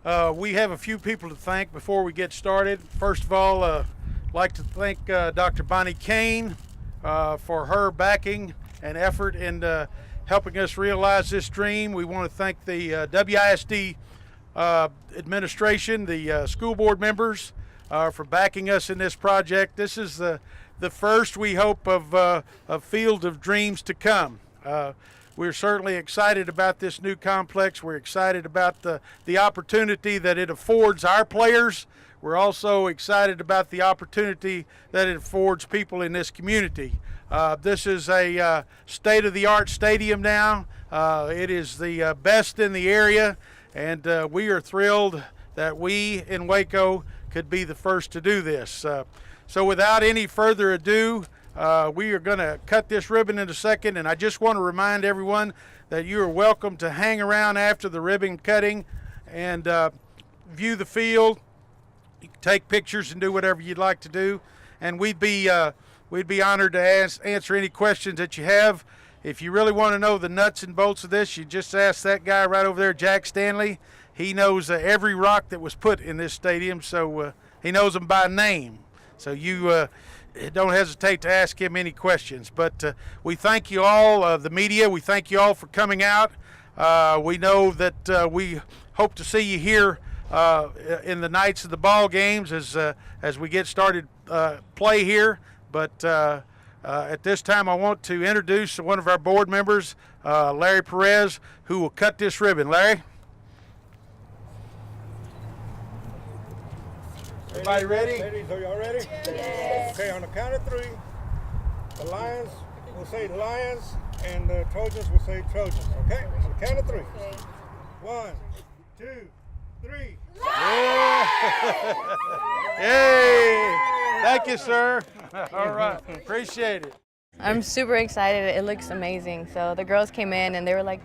We have a few people to thank before we get started. First of all, I'd like to thank Dr. Bonnie Kane for her backing and effort in helping us realize this dream. We want to thank the WISD administration, the school board members for backing us in this project. This is the first, we hope, of a field of dreams to come. We're certainly excited about this new complex. We're excited about the opportunity that it affords our players. We're also excited about the opportunity that it affords people in this community. This is a state-of-the-art stadium now. It is the best in the area, and we are thrilled that we in Waco could be the first to do this. So without any further ado, we are going to cut this ribbon in a second, and I just want to remind everyone that you are welcome to hang around after the ribbon cutting and view the field. You can take pictures and do whatever you'd like to do, and we'd be honored to answer any questions that you have. If you really want to know the nuts and bolts of this, you just ask that guy right over there, Jack Stanley. He knows every rock that was put in this stadium, so he knows them by name. So you don't hesitate to ask him any questions. But we thank you all, the media. We thank you all for coming out. We know that we hope to see you here in the nights of the ball games as we get started play here. But at this time, I want to introduce one of our board members, Larry Perez, who will cut this ribbon. Larry? Everybody ready? Ladies, are y'all ready? Yes. Okay, on the count of three, the Lions will say Lions and the Trojans will say Trojans. Okay? On the count of three. Okay. 1, 2, 3. Yeah. Yay! Thank you, sir. All right, appreciate it. I'm super excited. It looks amazing. So the girls came in and they were like,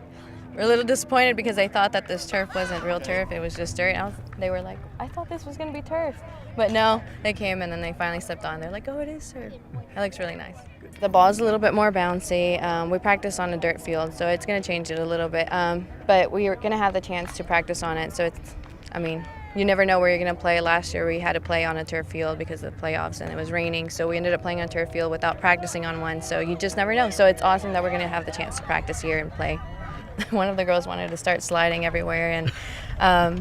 we're a little disappointed because they thought that this turf wasn't real turf. It was just dirt. They were like, I thought this was going to be turf. But no, they came and then they finally stepped on. They're like, oh, it is turf. It looks really nice. The ball's a little bit more bouncy. We practice on a dirt field, so it's going to change it a little bit. But we are going to have the chance to practice on it. So it's, you never know where you're going to play. Last year we had to play on a turf field because of the playoffs and it was raining, so we ended up playing on a turf field without practicing on one. So you just never know. So it's awesome that we're going to have the chance to practice here and play. One of the girls wanted to start sliding everywhere, and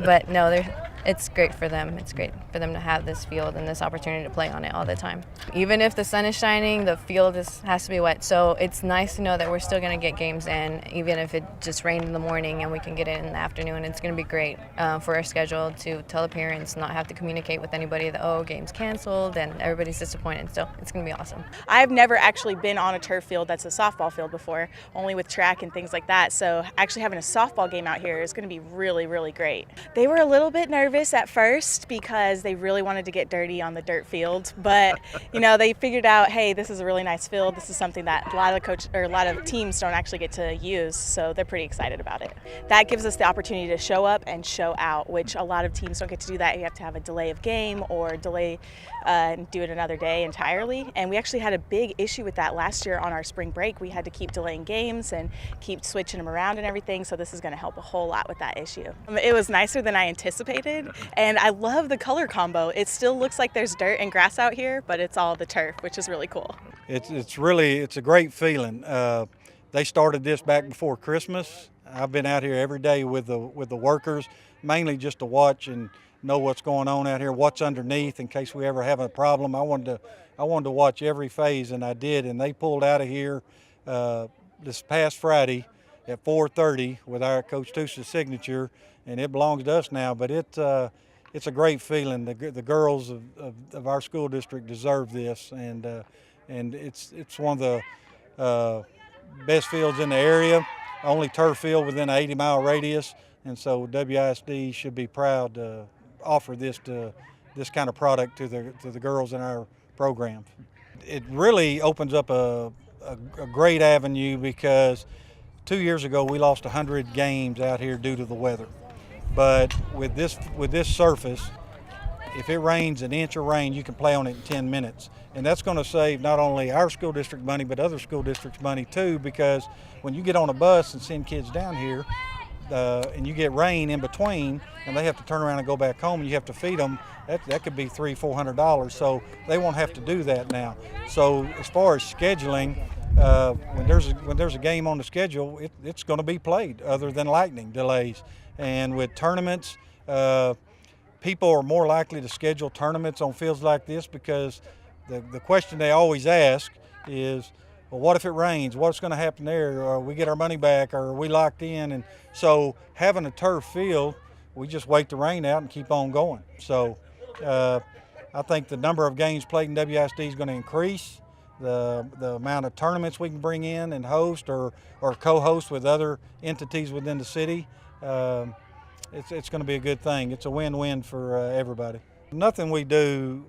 but no, it's great for them. It's great for them to have this field and this opportunity to play on it all the time. Even if the sun is shining, the field has to be wet. So it's nice to know that we're still going to get games in, even if it just rained in the morning and we can get it in the afternoon. It's going to be great for our schedule to tell the parents, not have to communicate with anybody that, oh, game's canceled and everybody's disappointed. So it's going to be awesome. I've never actually been on a turf field that's a softball field before, only with track and things like that. So actually having a softball game out here is going to be really, really great. They were a little bit nervous at first because they really wanted to get dirty on the dirt field, but they figured out, hey, this is a really nice field. This is something that a lot of teams don't actually get to use, so they're pretty excited about it. That gives us the opportunity to show up and show out, which a lot of teams don't get to do that. You have to have a delay of game or delay and do it another day entirely. And we actually had a big issue with that last year on our spring break. We had to keep delaying games and keep switching them around and everything, so this is going to help a whole lot with that issue. It was nicer than I anticipated, and I love the color combo. It still looks like there's dirt and grass out here, but it's all the turf, which is really cool. It's a great feeling. They started this back before Christmas. I've been out here every day with the workers, mainly just to watch and know what's going on out here, what's underneath in case we ever have a problem. I wanted to watch every phase, and I did. And they pulled out of here this past Friday at 4:30 with our Coach Tusa's signature, and it belongs to us now. But it's a great feeling. The girls of our school district deserve this, and it's one of the best fields in the area, only turf field within an 80-mile radius, and so WISD should be proud to offer this kind of product to the girls in our program. It really opens up a great avenue because 2 years ago we lost 100 games out here due to the weather. But with this surface, if it rains an inch of rain, you can play on it in 10 minutes. And that's going to save not only our school district money, but other school districts money too, because when you get on a bus and send kids down here, and you get rain in between, and they have to turn around and go back home, and you have to feed them. That could be $300-400. So they won't have to do that now. So as far as scheduling, when there's a game on the schedule, it's going to be played, other than lightning delays. And with tournaments, people are more likely to schedule tournaments on fields like this, because the question they always ask is, well, what if it rains? What's going to happen there? Or we get our money back? Or are we locked in? And so having a turf field, we just wait the rain out and keep on going. So I think the number of games played in WISD is going to increase. The amount of tournaments we can bring in and host or co-host with other entities within the city, it's going to be a good thing. It's a win-win for everybody. Nothing we do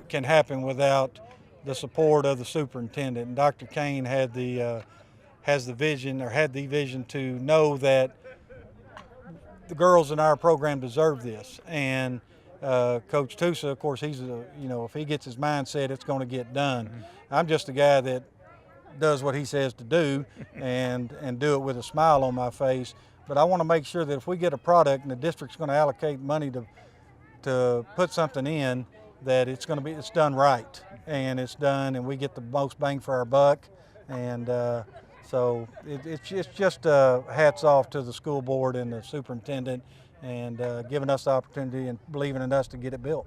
can happen without the support of the superintendent. And Dr. Kane had the vision to know that the girls in our program deserve this. And Coach Tusa, of course, if he gets his mindset, it's going to get done. Mm-hmm. I'm just a guy that does what he says to do and do it with a smile on my face. But I want to make sure that if we get a product and the district's going to allocate money to put something in, that it's done right, and it's done, and we get the most bang for our buck. And so it's just hats off to the school board and the superintendent, and giving us the opportunity and believing in us to get it built.